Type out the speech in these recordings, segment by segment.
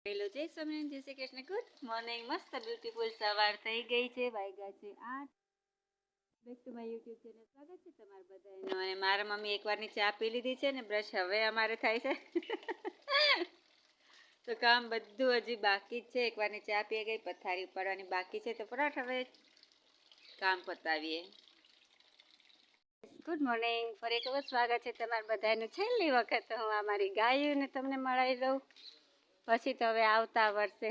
Hello જય સ્વામિનારાયણ, જય Shri Krishna. Good morning. મસ્ત બ્યુટીફુલ સવાર થઈ ગઈ છે. વાગ્યા છે 8. Back to my YouTube channel. સ્વાગત છે તમારા બધાનું. અને મારા મમ્મી એકવારની ચા પી લીધી છે ને બ્રશ હવે અમારે થાય છે. તો કામ બધું હજી બાકી જ છે. એકવારની ચા પી ગઈ, પથારી ઉપાડવાની બાકી છે. તો ફટાફટ હવે કામ પતાવીએ. Good morning. ફરી એક વખત સ્વાગત છે તમારા બધાનું. છેલ્લી વખત હું અમારી ગાયોને તમને મળાવી દઉં, પછી તો હવે આવતા વર્ષે.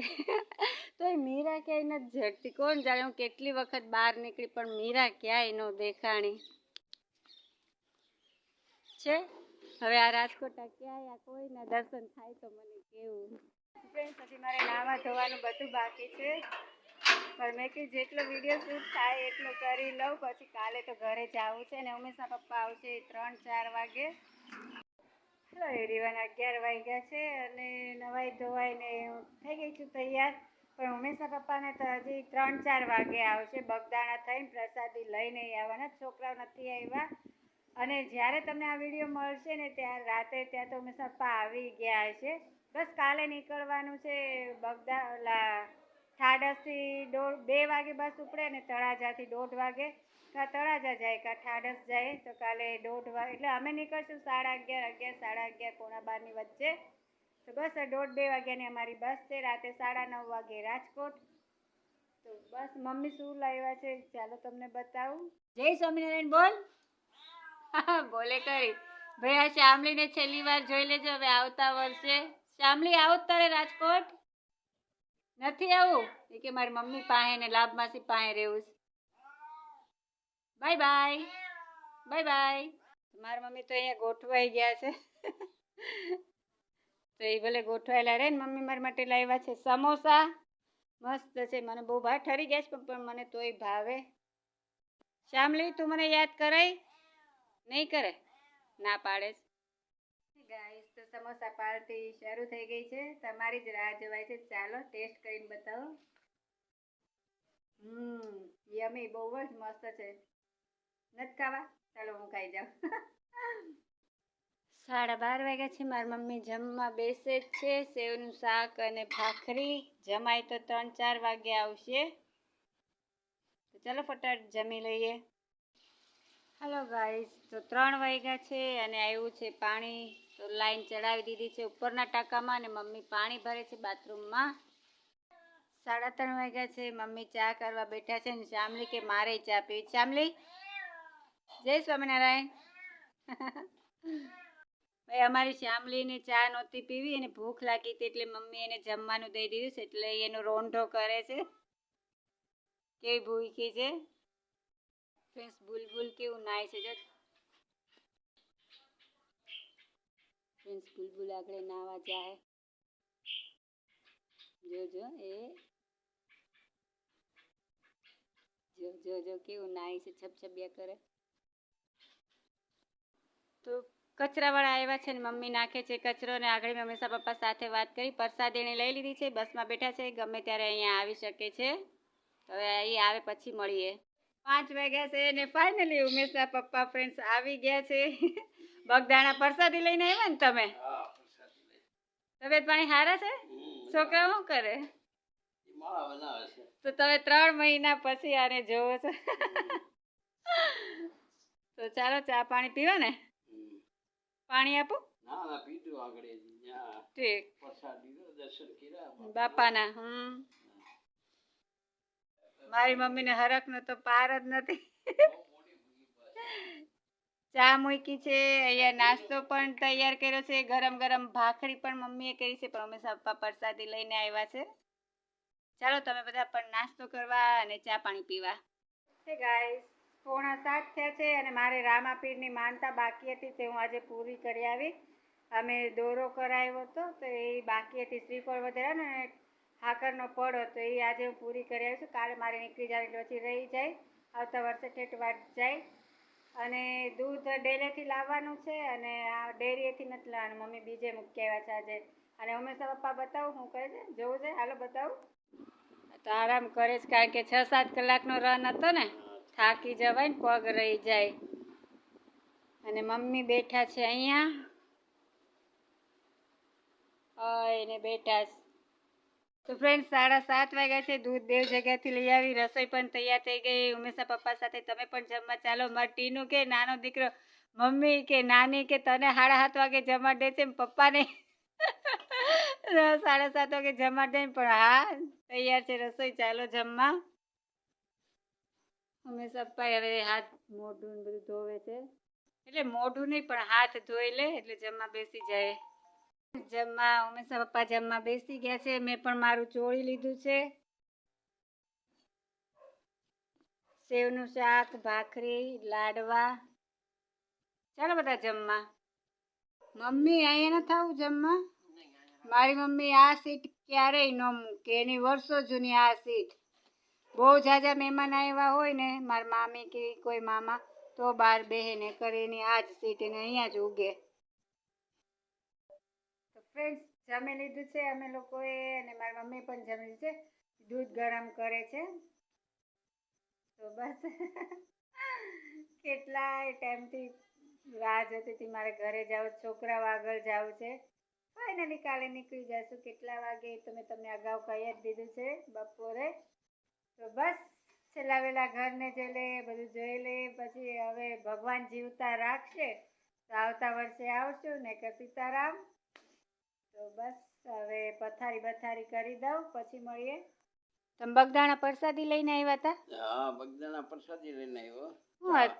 તો એ મીરા ક્યાંય નથી જડતી. કોણ જાણે હું કેટલી વખત બહાર નીકળી પણ મીરા ક્યાંય ન દેખાણી છે. હવે આ રાજકોટ ક્યાંય આ કોઈના દર્શન થાય તો મને કેવું. ફ્રેન્ડ્સ, હજી મારે નાવા ધોવાનું બધું બાકી છે, પણ મેં કીધું જેટલો વિડીયો શૂટ થાય એટલો કરી લઉં. પછી કાલે તો ઘરે જવું છે ને ઉમેશના પપ્પા આવશે 3-4 વાગે. હેલો એવરીવન, 11 વાગ્યા છે અને નવાઈ ધોવાઈને થઈ ગઈ છું તૈયાર. પણ ઉમેશના પપ્પાને તો હજી 3-4 વાગે આવશે. બગદાણા થઈને પ્રસાદી લઈને આવવાના. છોકરાઓ નથી આવ્યા. અને જ્યારે તમને આ વિડીયો મળશે ને ત્યારે રાતે ત્યાં તો ઉમેશના પપ્પા આવી ગયા હશે. બસ કાલે નીકળવાનું છે. ઠાડસથી 2 વાગે બસ ઉપડે ને તળાજાથી 1:30 વાગે. કાં તળાજા જાય કાં ઠાડસ જાય. તો કાલે 1:30 વાગે એટલે અમે નીકળશું 11:30, 11, 11:30, 11:30 વચ્ચે. તો બસ 1:30-2 વાગ્યાની અમારી બસ છે. રાતે 9:30 વાગે રાજકોટ. તો બસ મમ્મી શું લાવ્યા છે ચાલો તમને બતાવું. જય સ્વામિનારાયણ બોલ. બોલે કરી ભાઈ. આ શ્યામલીને છેલ્લી વાર જોઈ લેજો હવે આવતા વર્ષે. શ્યામલી આવો તારે રાજકોટ નથી આવું? એ કે મારી મમ્મી પાસે ને લાભમાસી પાસે રહેવું છે. Bye bye, bye bye. મારી મમ્મી તો અહીંયા ગોઠવાઈ ગયા છે. તો એ ભલે ગોઠવાયેલા રહે ને. મમ્મી મારા માટે લાવ્યા છે સમોસા. મસ્ત છે. મને બહુ ભાવ ઠરી ગયા છે પણ મને તોય ભાવે. શ્યામલી તું મને યાદ કરાય? નહીં કરે, ના પાડે છે. ગાઈસ, તો સમોસા પાર્ટી શરૂ થઈ ગઈ છે. તમારી જ રાહ જોવાય છે. ચાલો ટેસ્ટ કરીને બતાવો. યમી, બહુ જ મસ્ત છે. નથી ખાવા? ચાલો હું ખાઈ જાઉં. 12:30 વાગ્યા છે. મારી મમ્મી જમવા બેસે જ છે. સેવનું શાક અને ભાખરી. જમાય તો 3-4 વાગે આવશે. તો ચાલો ફટાફટ જમી લઈએ. હાલો ગાઈસ, તો 3 વાગ્યા છે અને આવ્યું છે પાણી. તો લાઈન ચડાવી દીધી છે ઉપરના ટાંકામાં અને મમ્મી પાણી ભરે છે બાથરૂમમાં. 3:30 વાગ્યા છે. મમ્મી ચા કરવા બેઠા છે ને શ્યામલી કે મારે ચા પીવી. શ્યામલી, જય સ્વામિનારાયણ. ભાઈ અમારી શ્યામલીને ચા નહોતી પીવી, એને ભૂખ લાગી હતી એટલે મમ્મી એને જમવાનું દઈ દીધું છે. એટલે એનો રોંઢો કરે છે. કેવી ભૂખી છે. ફ્રેન્ડ્સ, બુલબુલ કેવું નાય છે. ફ્રેન્ડ્સ, બુલબુલ આગળ નાવા જાય. જોજો જો કેવું નાય છે. છપછપિયા કરે. તો કચરાવાળા આવ્યા છે ને મમ્મી નાખે છે કચરો. ને આગળ મેં હંમેશા પપ્પા સાથે વાત કરી. પ્રસાદ એને લઈ લીધી છે. બસમાં બેઠા છે. ગમે ત્યારે અહીંયા આવી શકે છે. હવે અહીં આવે પછી મળીએ. 5 વાગ્યા છે ને ફાઇનલી ઉમેશના પપ્પા ફ્રેન્ડ્સ આવી ગયા છે. બગદાણા પ્રસાદી લઈને આવ્યા ને તમે? તબિયત પાણી સારા છે? છોકરા શું કરે? તો તમે 3 મહિના પછી આને જોવો છો. તો ચાલો ચા પાણી પીવા ને? પાણી આપો. ઠીક. બાપાના. મારી મમ્મીને હરખનો તો પાર જ નથી. ચા મૂકી છે. અહીંયા નાસ્તો પણ તૈયાર કર્યો છે. ગરમ ગરમ ભાખરી પણ મમ્મીએ કરી છે. પણ અમે પપ્પા પ્રસાદી લઈને આવ્યા છે. ચાલો તમે બધા પણ નાસ્તો કરવા અને ચા પાણી પીવા. ગાઈસ, 6:45 થયા છે અને મારે રામાપીરની માનતા બાકી હતી તે હું આજે પૂરી કરી આવી. અમે દોરો કરાવ્યો હતો તો એ બાકી હતી. શ્રીફળ વધારે ને હાકરનો પડ હતો એ આજે હું પૂરી કરી આવી છું. કાલે મારે નીકળી જાય એટલે પછી રહી જાય. આવતા વર્ષે ઠેઠવાટ જાય. અને દૂધ ડેરીથી લાવવાનું છે અને આ ડેરીએથી નથી લાવવાનું. મમ્મી બીજે મૂકી આવ્યા છે આજે. અને ઉમેશના પપ્પા બતાવું શું કરે છે, જોવું છે? હાલો બતાવું. તો આરામ કરે છે કારણ કે 6-7 કલાકનો રન હતો ને. થાકી જવાય ને, પગ રહી જાય. અને મમ્મી બેઠા છે અહીંયા. એને બેઠા છે. તો ફ્રેન્ડ 7:30 વાગ્યા છે. દૂધ દેવ જગ્યાથી લઈ આવી, રસોઈ પણ તૈયાર થઈ ગઈ. ઉમેશા પપ્પા સાથે તમે પણ જમવા ચાલો. મારા ટીનું કે નાનો દીકરો મમ્મી કે નાની કે તને 7:30 વાગે જમાડ દે છે, પપ્પાને 7:30 વાગે જમાડ દે. પણ હા તૈયાર છે રસોઈ, ચાલો જમવા. ઉમેશા પપ્પા હવે હાથ મોઢું ને બધું ધોવે છે, એટલે મોઢું નહીં પણ હાથ ધોઈ લે એટલે જમવા બેસી જાય. જમવા ઉમેશા પપ્પા જમવા બેસી ગયા છે. મેં પણ મારું ચોળી લીધું છે. સેવનું શાક, ભાખરી, લાડવા. ચાલો બધા જમવા. મમ્મી અહીંયા ન થાવું જમવા. મારી મમ્મી આ સીટ ક્યારેય ન મૂકે, એની વર્ષો જૂની આ સીટ. બહુ જાજા મહેમાન આવ્યા હોય ને, મારા મામી કે કોઈ મામા, તો બહાર બેહે ને કરે એની આ જ સીટ, એને અહીંયા જ ઉગે. તો ફ્રેન્ડ્સ જમી લીધું છે અમે લોકોએ, અને મારી મમ્મી પણ જમી લીધું છે. દૂધ ગરમ કરે છે. તો બસ કેટલાય ટાઈમથી રાહ જોતી હતી મારે ઘરે જાવ, છોકરાઓ આગળ જવું છે. ફાઇનલી કાલે નીકળી જશું. કેટલા વાગે તો મેં તમને અગાઉ કહી જ દીધું છે, બપોરે. તો બસ છેલ્લા વેલા ઘરને જોઈ લે, બધું જોઈ લે, પછી હવે ભગવાન જીવતા રાખશે તો આવતા વર્ષે આવશું ને કે સીતારામ. તો બસ હવે પથારી બથારી કરી દઉં, પછી મળીએ. તમે બગદાણા પ્રસાદી લઈને આવ્યા હતા? હા, બગદાણા પ્રસાદી લઈને આવ્યો. શું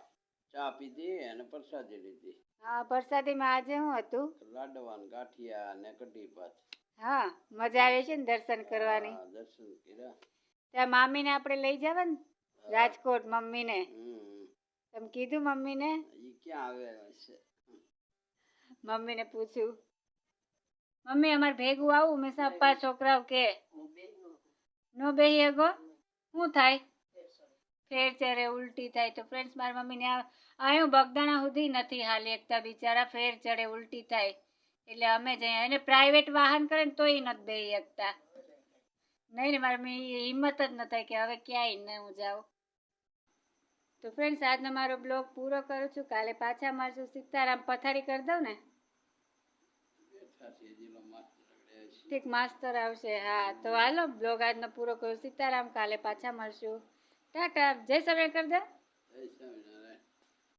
ચા પીધી અને પ્રસાદી લીધી. હા, પ્રસાદીમાં આજે શું હતું? લાડવા ને ગાંઠિયા અને કઢી ભાત. હા, મજા આવે છે ને દર્શન કરવાની. હા, દર્શન કર્યા. ત્યાં મામીને આપણે લઈ જવા ને રાજકોટ, મમ્મીને. તમે કીધું મમ્મીને? ઈ ક્યાં આવે છે? મમ્મીને પૂછ્યું, મમ્મી અમારે ભેગું આવું? મેં પપ્પા છોકરાઓ કે નો બેહી હગો. શું થાય? ફેર ચડે, ઉલટી થાય. તો ફ્રેન્ડ્સ મારી મમ્મીને આયું બગદાણા સુધી નથી હાલી એકતા, બિચારા ફેર ચડે ઉલટી થાય. એટલે અમે જઈએ, એને પ્રાઇવેટ વાહન કરે ને તોય નથી બેહી શકતા. નહીં ને મારી મમ્મી હિંમત જ ન થાય કે હવે ક્યાંય ન હું જાઉં. તો ફ્રેન્ડ્સ આજનો મારો બ્લોગ પૂરો કરું છું. કાલે પાછા મળશું. સીતારામ. પથારી કરી દઉં ને? ઠીક, માસ્તર આવશે. હા, તો હાલો બ્લોગ આજનો પૂરો કરું. સીતારામ. કાલે પાછા મળશું. ટાટા. જય સ્વામિનારાયણ કરી દે. જય સ્વામિનારાયણ.